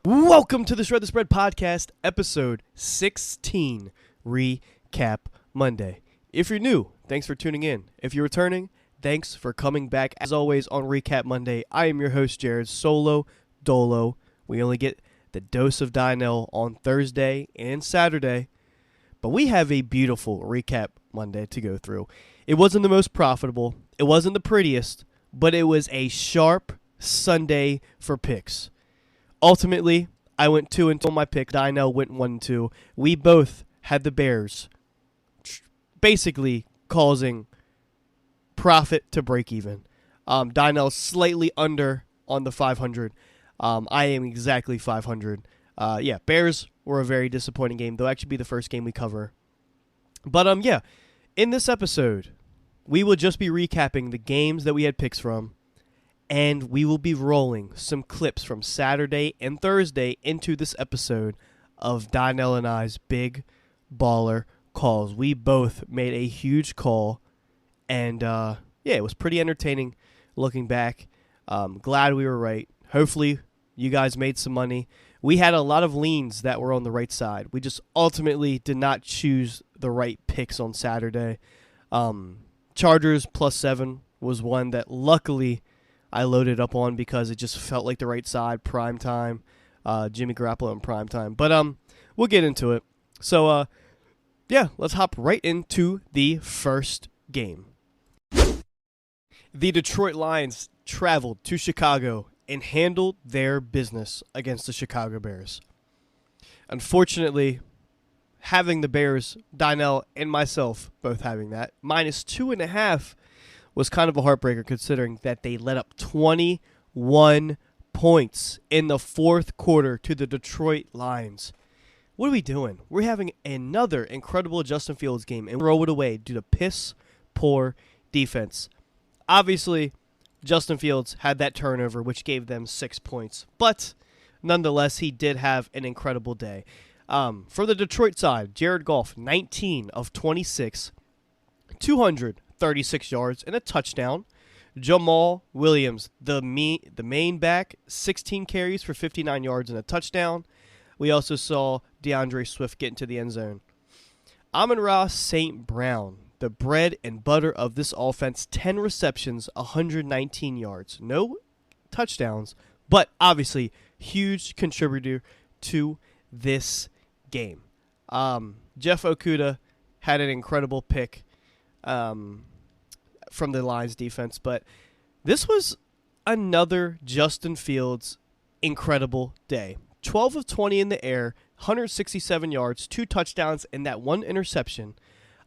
Welcome to the Shred the Spread podcast, episode 16, Recap Monday. If you're new, thanks for tuning in. If you're returning, thanks for coming back. As always, on Recap Monday, I am your host, Jared Solo Dolo. We only get the dose of Dynel on Thursday and Saturday, but we have a beautiful Recap Monday to go through. It wasn't the most profitable, it wasn't the prettiest, but it was a sharp Sunday for picks. Ultimately, I went 2-2 on my pick. Dynel went 1-2. We both had the Bears, basically causing profit to break even. Dynel slightly under on the 500. I am exactly 500. Bears were a very disappointing game. They'll actually be the first game we cover. But in this episode, we will just be recapping the games that we had picks from. And we will be rolling some clips from Saturday and Thursday into this episode of Dynel and I's Big Baller Calls. We both made a huge call, and it was pretty entertaining looking back. Glad we were right. Hopefully, you guys made some money. We had a lot of leans that were on the right side. We just ultimately did not choose the right picks on Saturday. Chargers +7 was one that luckily I loaded up on because it just felt like the right side, prime time, Jimmy Garoppolo in prime time. But we'll get into it. So, let's hop right into the first game. The Detroit Lions traveled to Chicago and handled their business against the Chicago Bears. Unfortunately, having the Bears, Dynel and myself both having that, -2.5 was kind of a heartbreaker considering that they let up 21 points in the fourth quarter to the Detroit Lions. What are we doing? We're having another incredible Justin Fields game and throw it away due to piss-poor defense. Obviously, Justin Fields had that turnover, which gave them 6 points. But nonetheless, he did have an incredible day. From the Detroit side, Jared Goff, 19 of 26, 236 yards and a touchdown. Jamal Williams, the main back, 16 carries for 59 yards and a touchdown. We also saw DeAndre Swift get into the end zone. Amon-Ra St. Brown, the bread and butter of this offense, 10 receptions, 119 yards. No touchdowns, but obviously huge contributor to this game. Jeff Okudah had an incredible pick from the Lions defense, but this was another Justin Fields incredible day. 12 of 20 in the air, 167 yards, 2 touchdowns, and that 1 interception.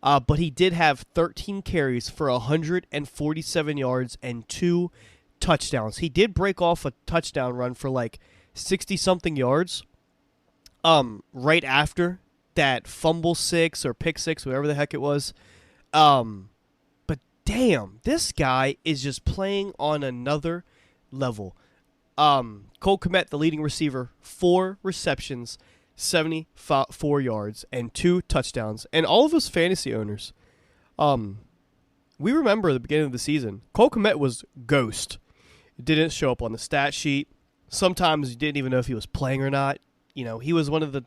But he did have 13 carries for 147 yards and 2 touchdowns. He did break off a touchdown run for like 60-something yards right after that fumble 6 or pick 6, whatever the heck it was. But damn, this guy is just playing on another level. Cole Kmet, the leading receiver, 4 receptions, 74 yards, and 2 touchdowns. And all of us fantasy owners, we remember the beginning of the season, Cole Kmet was ghost. Didn't show up on the stat sheet. Sometimes you didn't even know if he was playing or not. You know, he was one of the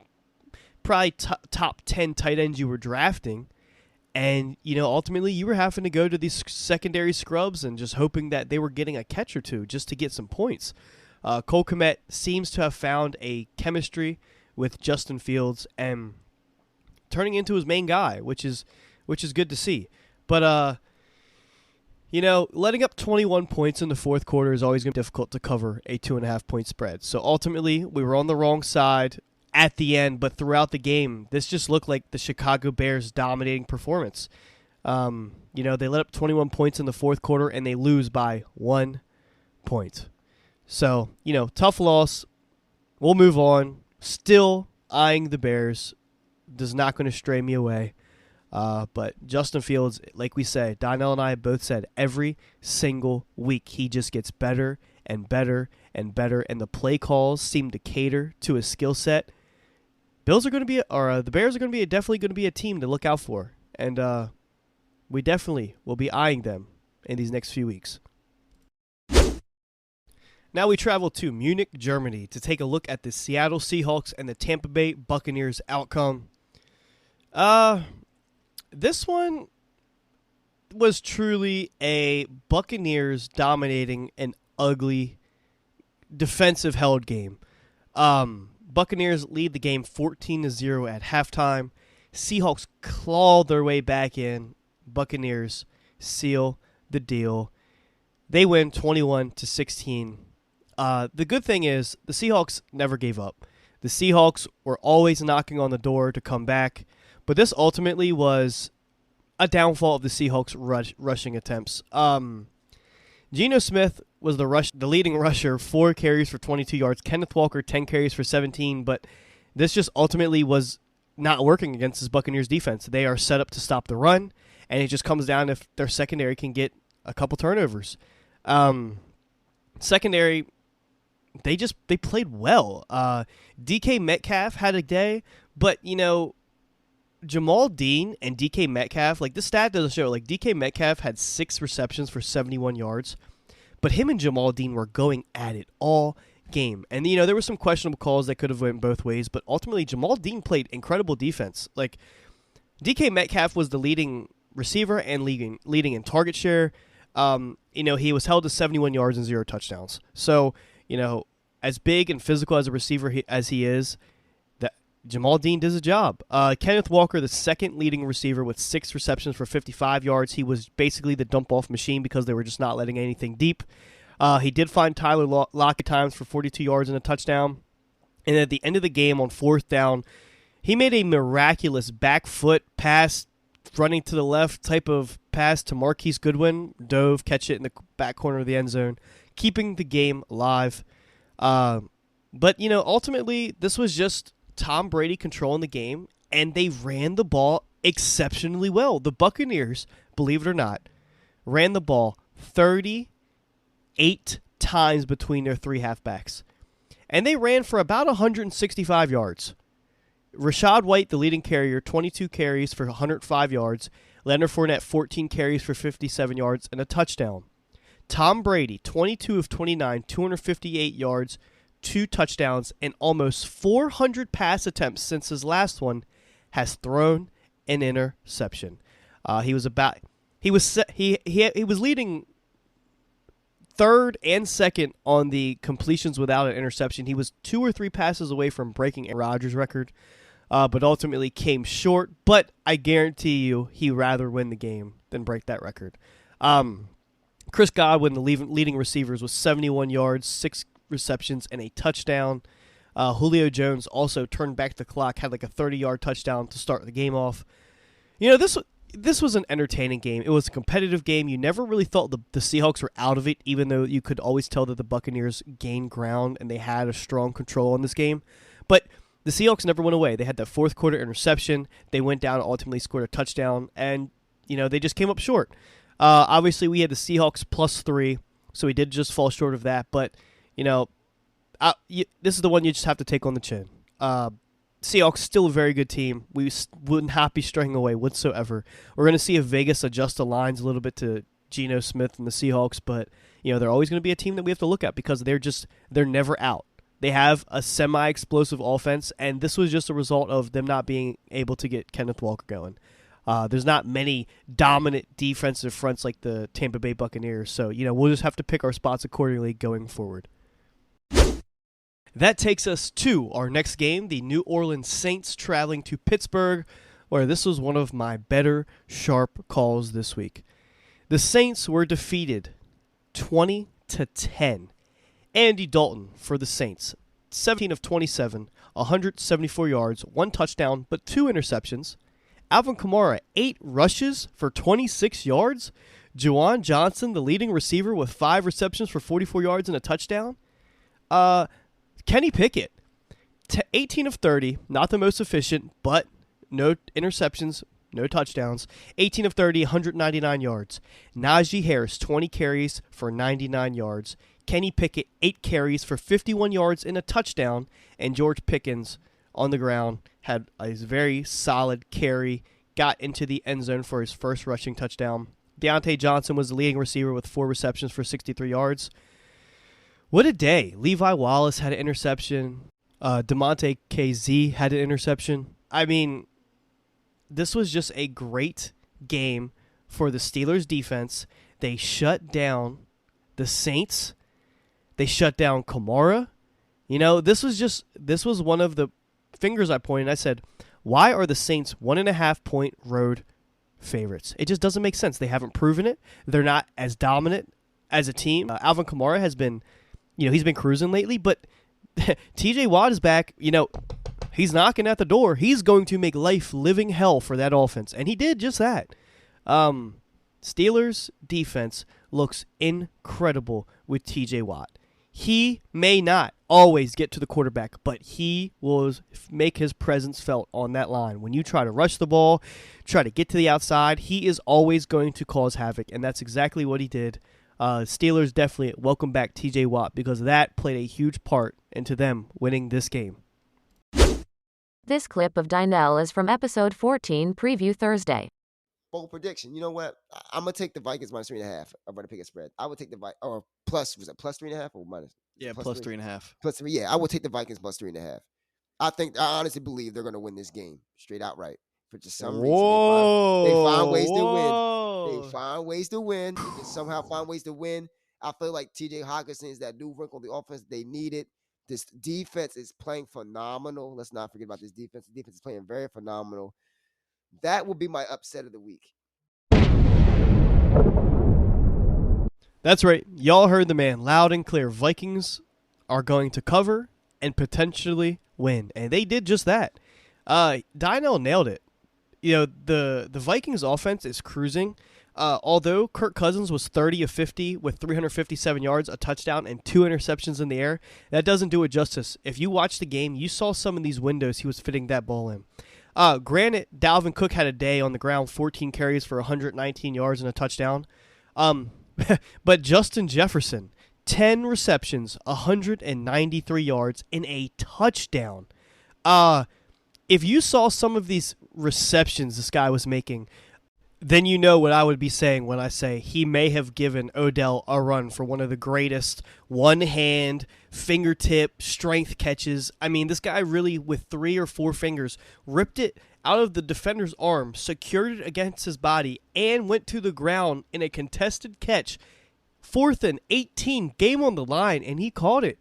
probably top 10 tight ends you were drafting. And, ultimately you were having to go to these secondary scrubs and just hoping that they were getting a catch or two just to get some points. Cole Kmet seems to have found a chemistry with Justin Fields and turning into his main guy, which is good to see. But, letting up 21 points in the fourth quarter is always going to be difficult to cover a 2.5-point spread. So ultimately, we were on the wrong side at the end, but throughout the game, this just looked like the Chicago Bears' dominating performance. They let up 21 points in the fourth quarter, and they lose by 1 point. So, tough loss. We'll move on. Still eyeing the Bears. Does not going to stray me away. But Justin Fields, like we say, Donnell and I both said every single week he just gets better and better and better, and the play calls seem to cater to his skill set. The Bears are going to be definitely going to be a team to look out for, and we definitely will be eyeing them in these next few weeks. Now we travel to Munich, Germany to take a look at the Seattle Seahawks and the Tampa Bay Buccaneers outcome. This one was truly a Buccaneers dominating an ugly defensive held game. Buccaneers lead the game 14-0 at halftime. Seahawks claw their way back in. Buccaneers seal the deal. They win 21-16. The good thing is the Seahawks never gave up. The Seahawks were always knocking on the door to come back, but this ultimately was a downfall of the Seahawks' rushing attempts. Geno Smith was the leading rusher, 4 carries for 22 yards. Kenneth Walker, 10 carries for 17, but this just ultimately was not working against this Buccaneers defense. They are set up to stop the run, and it just comes down if their secondary can get a couple turnovers. Secondary, they played well. DK Metcalf had a day, but Jamal Dean and DK Metcalf, this stat doesn't show. DK Metcalf had 6 receptions for 71 yards, but him and Jamal Dean were going at it all game. And there were some questionable calls that could have went both ways, but ultimately Jamal Dean played incredible defense. DK Metcalf was the leading receiver and leading in target share. He was held to 71 yards and 0 touchdowns. So, as big and physical as a receiver as he is, Jamal Dean does a job. Kenneth Walker, the second leading receiver with 6 receptions for 55 yards. He was basically the dump-off machine because they were just not letting anything deep. He did find Tyler Lockett times for 42 yards and a touchdown. And at the end of the game on 4th down, he made a miraculous back foot pass, running to the left type of pass to Marquise Goodwin. Dove, catch it in the back corner of the end zone, keeping the game alive. But ultimately, this was just Tom Brady controlling the game, and they ran the ball exceptionally well. The Buccaneers, believe it or not, ran the ball 38 times between their 3 halfbacks, and they ran for about 165 yards. Rachaad White, the leading carrier, 22 carries for 105 yards. Leonard Fournette, 14 carries for 57 yards and a touchdown. Tom Brady, 22 of 29, 258 yards, 2 touchdowns, and almost 400 pass attempts since his last one, has thrown an interception. He was leading third and second on the completions without an interception. He was 2 or 3 passes away from breaking Aaron Rodgers' record, but ultimately came short. But I guarantee you, he'd rather win the game than break that record. Chris Godwin, the leading receivers, was 71 yards, 6 receptions, and a touchdown. Julio Jones also turned back the clock, had a 30-yard touchdown to start the game off. This was an entertaining game. It was a competitive game. You never really thought the Seahawks were out of it, even though you could always tell that the Buccaneers gained ground and they had a strong control on this game. But the Seahawks never went away. They had that 4th quarter interception. They went down and ultimately scored a touchdown, and they just came up short. Obviously, we had the Seahawks +3, so we did just fall short of that. But this is the one you just have to take on the chin. Seahawks still a very good team. We would not be straying away whatsoever. We're going to see if Vegas adjusts the lines a little bit to Geno Smith and the Seahawks, but they're always going to be a team that we have to look at because they're never out. They have a semi-explosive offense, and this was just a result of them not being able to get Kenneth Walker going. There's not many dominant defensive fronts like the Tampa Bay Buccaneers, so we'll just have to pick our spots accordingly going forward. That takes us to our next game, the New Orleans Saints traveling to Pittsburgh, where this was one of my better sharp calls this week. The Saints were defeated 20-10. Andy Dalton for the Saints, 17 of 27, 174 yards, 1 touchdown, but 2 interceptions. Alvin Kamara, 8 rushes for 26 yards. Juwan Johnson, the leading receiver, with 5 receptions for 44 yards and a touchdown. Kenny Pickett, 18 of 30, not the most efficient, but no interceptions, no touchdowns. 18 of 30, 199 yards. Najee Harris, 20 carries for 99 yards. Kenny Pickett, 8 carries for 51 yards and a touchdown. And George Pickens on the ground had a very solid carry, got into the end zone for his first rushing touchdown. Deontay Johnson was the leading receiver with 4 receptions for 63 yards. What a day. Levi Wallace had an interception. DeMonte KZ had an interception. I mean, this was just a great game for the Steelers defense. They shut down the Saints. They shut down Kamara. You know, this was one of the fingers I pointed. I said, why are the Saints 1.5 point road favorites? It just doesn't make sense. They haven't proven it. They're not as dominant as a team. Alvin Kamara has been, he's been cruising lately, but TJ Watt is back. He's knocking at the door. He's going to make life living hell for that offense, and he did just that. Steelers defense looks incredible with TJ Watt. He may not always get to the quarterback, but he will make his presence felt on that line. When you try to rush the ball, try to get to the outside, he is always going to cause havoc, and that's exactly what he did. Steelers definitely welcome back TJ Watt because that played a huge part into them winning this game. This clip of Dynel is from episode 14, Preview Thursday. Bold prediction. You know what? I'm gonna take the Vikings minus 3.5. I'm gonna pick a spread. I would take the or plus. Was it plus 3.5 or minus? Yeah, plus 3.5. Plus 3. Yeah, I would take the Vikings plus 3.5. I honestly believe they're gonna win this game straight outright. For just some reason, they find ways to win. They find ways to win. They can somehow find ways to win. I feel like T.J. Hockenson is that new wrinkle in the offense. They need it. This defense is playing phenomenal. Let's not forget about this defense. The defense is playing very phenomenal. That will be my upset of the week. That's right. Y'all heard the man loud and clear. Vikings are going to cover and potentially win. And they did just that. Dynel nailed it. The Vikings offense is cruising. Although Kirk Cousins was 30 of 50 with 357 yards, a touchdown, and 2 interceptions in the air, that doesn't do it justice. If you watch the game, you saw some of these windows he was fitting that ball in. Granted, Dalvin Cook had a day on the ground, 14 carries for 119 yards and a touchdown. But Justin Jefferson, 10 receptions, 193 yards, and a touchdown. If you saw some of these receptions this guy was making, then you know what I would be saying when I say he may have given Odell a run for one of the greatest one-hand, fingertip, strength catches. I mean, this guy really, with 3 or 4 fingers, ripped it out of the defender's arm, secured it against his body, and went to the ground in a contested catch. 4th and 18, game on the line, and he caught it.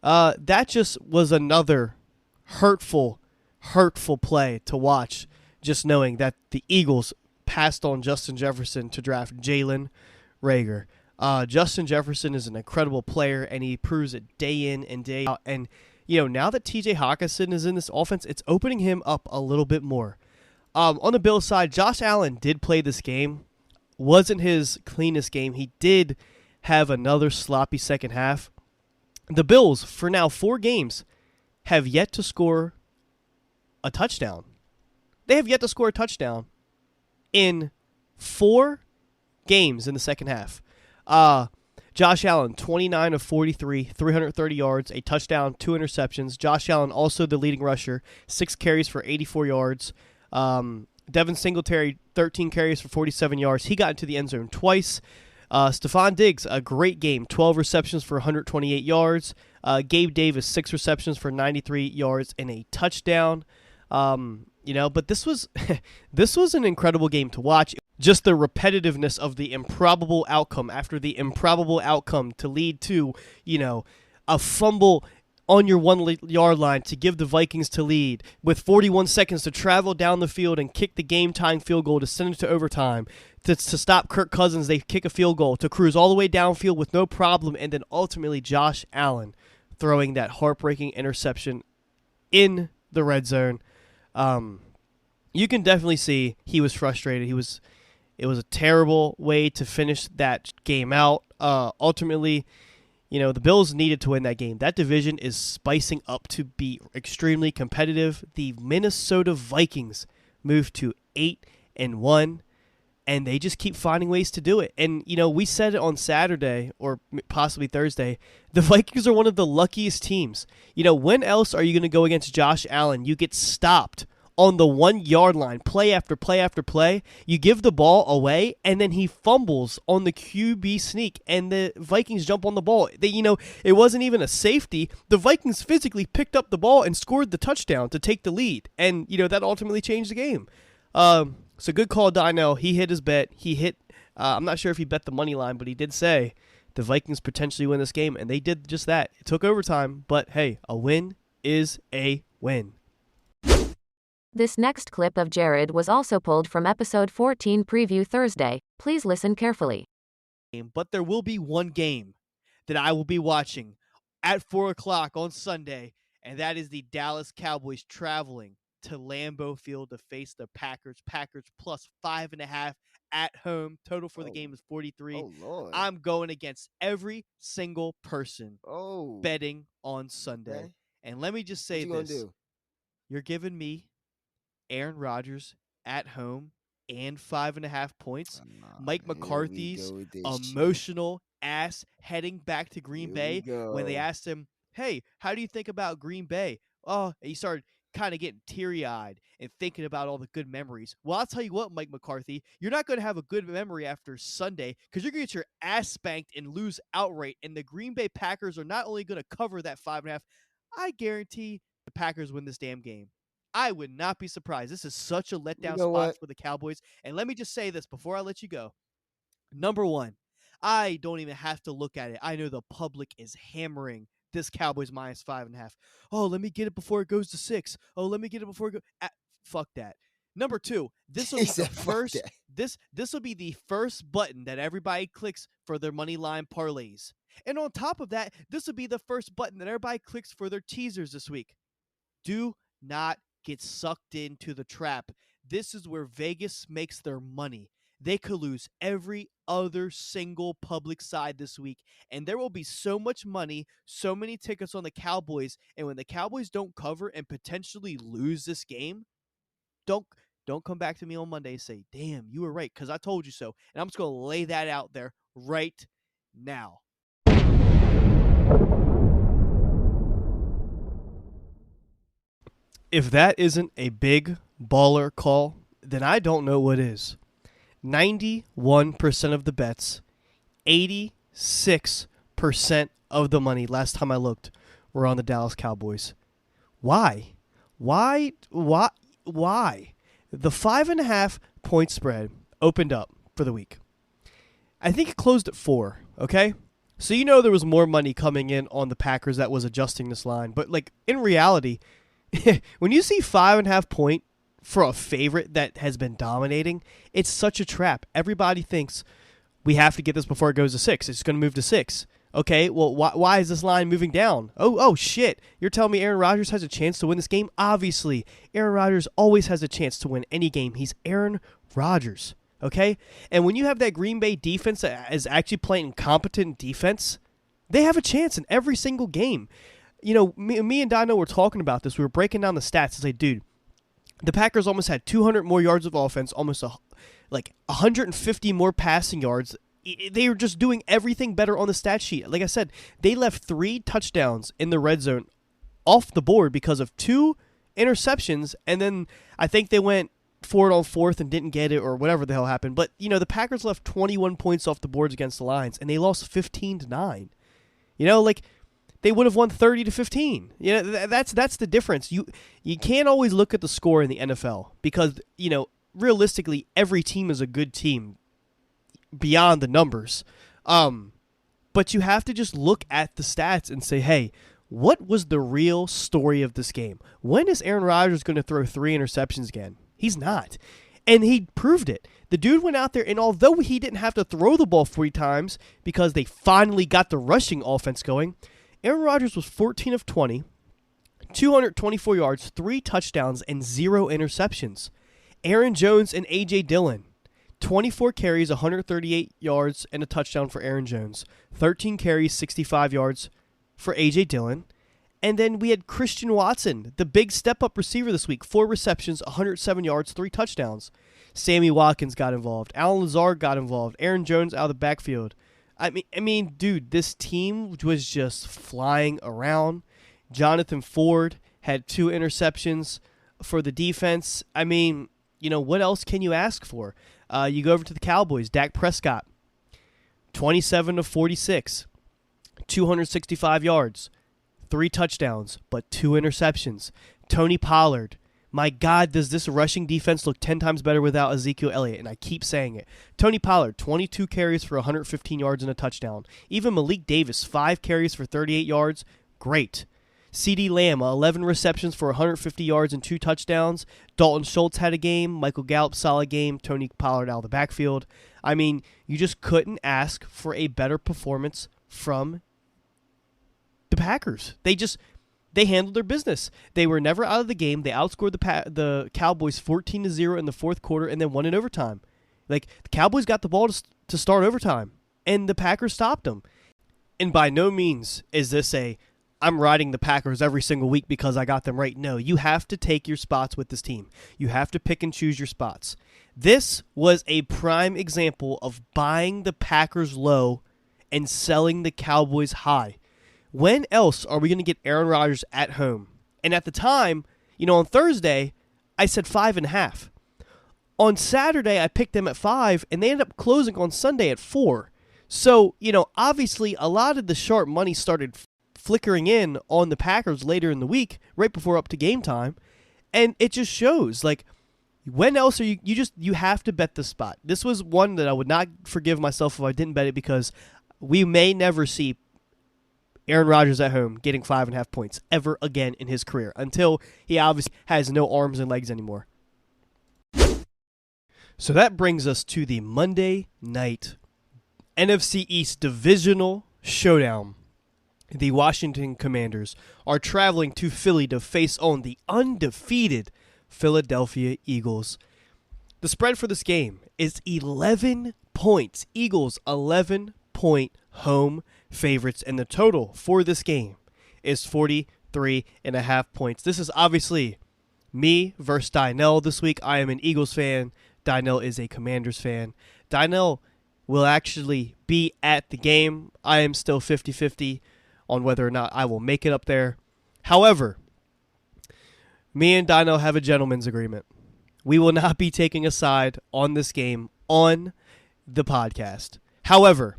That just was another hurtful play to watch, just knowing that the Eagles passed on Justin Jefferson to draft Jalen Reagor. Justin Jefferson is an incredible player, and he proves it day in and day out. And, now that TJ Hockenson is in this offense, it's opening him up a little bit more. On the Bills side, Josh Allen did play this game. Wasn't his cleanest game. He did have another sloppy second half. The Bills, for now 4 games, have yet to score a touchdown. They have yet to score a touchdown in 4 games in the second half. Josh Allen, 29 of 43, 330 yards, a touchdown, 2 interceptions. Josh Allen, also the leading rusher, 6 carries for 84 yards. Devin Singletary, 13 carries for 47 yards. He got into the end zone twice. Stephon Diggs, a great game, 12 receptions for 128 yards. Gabe Davis, 6 receptions for 93 yards and a touchdown. But this was this was an incredible game to watch. Just the repetitiveness of the improbable outcome after the improbable outcome to lead to, a fumble on your 1-yard line to give the Vikings to lead with 41 seconds to travel down the field and kick the game-tying field goal to send it to overtime. To stop Kirk Cousins, they kick a field goal to cruise all the way downfield with no problem, and then ultimately Josh Allen throwing that heartbreaking interception in the red zone. You can definitely see he was frustrated. It was a terrible way to finish that game out. Ultimately, the Bills needed to win that game. That division is spicing up to be extremely competitive. The Minnesota Vikings moved to 8-1, and they just keep finding ways to do it. And, we said it on Saturday or possibly Thursday, the Vikings are one of the luckiest teams. When else are you going to go against Josh Allen? You get stopped on the 1 yard line, play after play after play. You give the ball away, and then he fumbles on the QB sneak, and the Vikings jump on the ball. It wasn't even a safety. The Vikings physically picked up the ball and scored the touchdown to take the lead, and that ultimately changed the game. So good call, Donnell. He hit his bet. He hit. I'm not sure if he bet the money line, but he did say the Vikings potentially win this game, and they did just that. It took overtime, but hey, a win is a win. This next clip of Jared was also pulled from episode 14 preview Thursday. Please listen carefully. But there will be one game that I will be watching at 4 o'clock on Sunday, and that is the Dallas Cowboys traveling to Lambeau Field to face the Packers. Packers plus 5.5 at home. Total for the game is 43. Oh, Lord. I'm going against every single person betting on Sunday. Okay. And let me just say what you this. Gonna do? You're giving me Aaron Rodgers at home and 5.5 points. Mike McCarthy's emotional ass heading back to Green Bay when they asked him, hey, how do you think about Green Bay? Oh, and he started kind of getting teary-eyed and thinking about all the good memories. Well, I'll tell you what, Mike McCarthy, you're not going to have a good memory after Sunday because you're going to get your ass spanked and lose outright, and the Green Bay Packers are not only going to cover that 5.5, I guarantee the Packers win this damn game. I would not be surprised. This is such a letdown spot for the Cowboys. And let me just say this before I let you go. Number one, I don't even have to look at it. I know the public is hammering this Cowboys minus 5.5. Oh, let me get it before it goes to 6. Oh, let me get it before it goes. Fuck that. Number two, this will be the first. This will be the first button that everybody clicks for their money line parlays. And on top of that, this will be the first button that everybody clicks for their teasers this week. Do not get sucked into the trap. This is where Vegas makes their money. They could lose every other single public side this week, and there will be so much money, so many tickets on the Cowboys, and when the Cowboys don't cover and potentially lose this game, don't come back to me on Monday and say, damn, you were right, because I told you so. And I'm just going to lay that out there right now. If that isn't a big baller call, then I don't know what is. 91% of the bets, 86% of the money, last time I looked, were on the Dallas Cowboys. Why? The 5.5 point spread opened up for the week. I think it closed at 4, okay? So there was more money coming in on the Packers that was adjusting this line. But, in reality, when you see 5.5 point for a favorite that has been dominating, it's such a trap. Everybody thinks we have to get this before it goes to 6. It's going to move to 6. Okay, well, why is this line moving down? Oh, shit. You're telling me Aaron Rodgers has a chance to win this game? Obviously, Aaron Rodgers always has a chance to win any game. He's Aaron Rodgers, okay? And when you have that Green Bay defense that is actually playing competent defense, they have a chance in every single game. Me and Dino were talking about this. We were breaking down the stats and say, dude, the Packers almost had 200 more yards of offense, almost 150 more passing yards. They were just doing everything better on the stat sheet. Like I said, they left 3 touchdowns in the red zone off the board because of 2 interceptions, and then I think they went for it on 4th and didn't get it or whatever the hell happened. But, the Packers left 21 points off the boards against the Lions, and they lost 15-9. They would have won 30-15. That's the difference. You can't always look at the score in the NFL because, realistically, every team is a good team beyond the numbers. But you have to just look at the stats and say, hey, what was the real story of this game? When is Aaron Rodgers going to throw 3 interceptions again? He's not. And he proved it. The dude went out there, and although he didn't have to throw the ball 40 times because they finally got the rushing offense going, Aaron Rodgers was 14 of 20, 224 yards, 3 touchdowns, and 0 interceptions. Aaron Jones and A.J. Dillon, 24 carries, 138 yards, and a touchdown for Aaron Jones. 13 carries, 65 yards for A.J. Dillon. And then we had Christian Watson, the big step-up receiver this week. 4 receptions, 107 yards, 3 touchdowns. Sammy Watkins got involved. Alan Lazard got involved. Aaron Jones out of the backfield. I mean, dude, this team was just flying around. Jonathan Ford had 2 interceptions. for the defense. I mean, what else can you ask for? You go over to the Cowboys. Dak Prescott, 27 of 46, 265 yards, 3 touchdowns, but 2 interceptions. Tony Pollard. My God, does this rushing defense look 10 times better without Ezekiel Elliott? And I keep saying it. Tony Pollard, 22 carries for 115 yards and a touchdown. Even Malik Davis, 5 carries for 38 yards. Great. CeeDee Lamb, 11 receptions for 150 yards and 2 touchdowns. Dalton Schultz had a game. Michael Gallup, solid game. Tony Pollard out of the backfield. I mean, you just couldn't ask for a better performance from the Packers. They handled their business. They were never out of the game. They outscored the Cowboys 14-0 in the fourth quarter and then won in overtime. Like, the Cowboys got the ball to start overtime, and the Packers stopped them. And by no means is this I'm riding the Packers every single week because I got them right. No, you have to take your spots with this team. You have to pick and choose your spots. This was a prime example of buying the Packers low and selling the Cowboys high. When else are we going to get Aaron Rodgers at home? And at the time, on Thursday, I said 5.5. On Saturday, I picked them at 5, and they ended up closing on Sunday at 4. So, obviously, a lot of the sharp money started flickering in on the Packers later in the week, right before up to game time. And it just shows, when else are you have to bet the spot. This was one that I would not forgive myself if I didn't bet it, because we may never see Aaron Rodgers at home getting 5.5 points ever again in his career, until he obviously has no arms and legs anymore. So that brings us to the Monday night NFC East divisional showdown. The Washington Commanders are traveling to Philly to face on the undefeated Philadelphia Eagles. The spread for this game is 11 points. Eagles 11-point home favorites, and the total for this game is 43.5 points. This is obviously me versus Dynell this week. I am an Eagles fan. Dynell is a Commanders fan. Dynell will actually be at the game. I am still 50-50 on whether or not I will make it up there. However, me and Dynell have a gentleman's agreement. We will not be taking a side on this game on the podcast. However,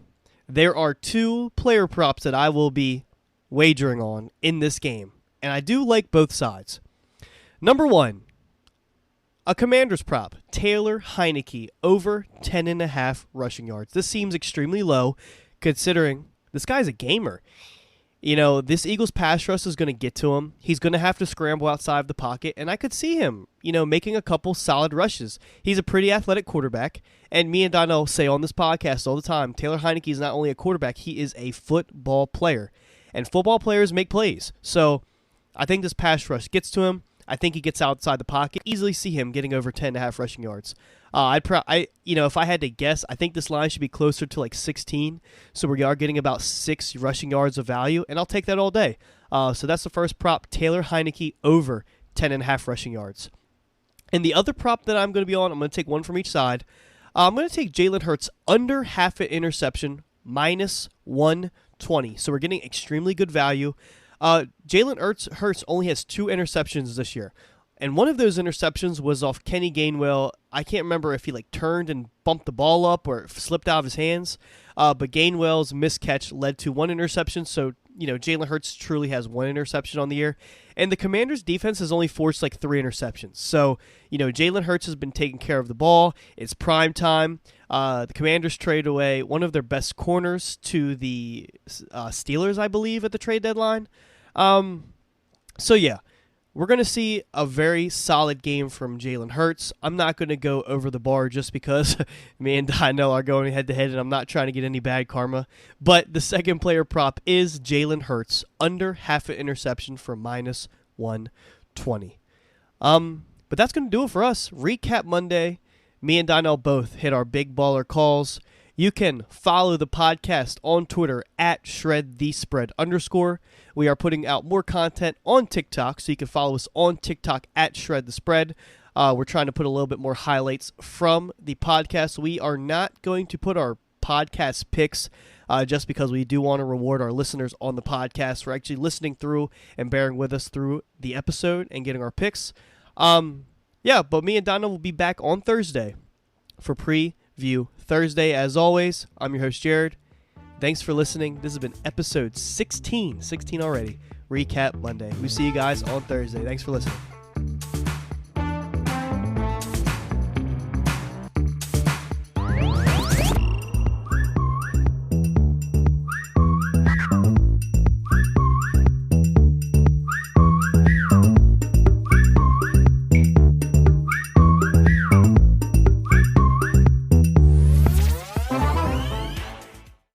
there are 2 player props that I will be wagering on in this game, and I do like both sides. Number 1, a Commanders prop, Taylor Heinicke, over 10.5 rushing yards. This seems extremely low, considering this guy's a gamer. This Eagles pass rush is going to get to him. He's going to have to scramble outside of the pocket, and I could see him, making a couple solid rushes. He's a pretty athletic quarterback, and me and Donnell say on this podcast all the time, Taylor Heinicke is not only a quarterback, he is a football player, and football players make plays. So I think this pass rush gets to him. I think he gets outside the pocket. Easily see him getting over 10.5 rushing yards. If I had to guess, I think this line should be closer to 16. So we are getting about 6 rushing yards of value, and I'll take that all day. So that's the first prop, Taylor Heinicke over 10.5 rushing yards. And the other prop that I'm going to be on, I'm going to take one from each side. I'm going to take Jalen Hurts under half an interception, minus 120. So we're getting extremely good value. Jalen Hurts only has 2 interceptions this year. And one of those interceptions was off Kenny Gainwell. I can't remember if he turned and bumped the ball up or it slipped out of his hands. But Gainwell's miscatch led to 1 interception. So, Jalen Hurts truly has 1 interception on the year. And the Commanders' defense has only forced 3 interceptions. So, Jalen Hurts has been taking care of the ball. It's prime time. The Commanders trade away one of their best corners to the Steelers, I believe, at the trade deadline. So, yeah. We're going to see a very solid game from Jalen Hurts. I'm not going to go over the bar just because me and Donnell are going head-to-head, and I'm not trying to get any bad karma. But the second player prop is Jalen Hurts, under half an interception for minus 120. But that's going to do it for us. Recap Monday. Me and Donnell both hit our big baller calls. You can follow the podcast on Twitter at @ShredTheSpread_. We are putting out more content on TikTok, so you can follow us on TikTok at @ShredTheSpread. We're trying to put a little bit more highlights from the podcast. We are not going to put our podcast picks just because we do want to reward our listeners on the podcast for actually listening through and bearing with us through the episode and getting our picks. Yeah, but me and Donna will be back on Thursday for Preview Thursday. As always, I'm your host, Jared. Thanks for listening. This has been episode 16 already. Recap Monday. We see you guys on Thursday. Thanks for listening.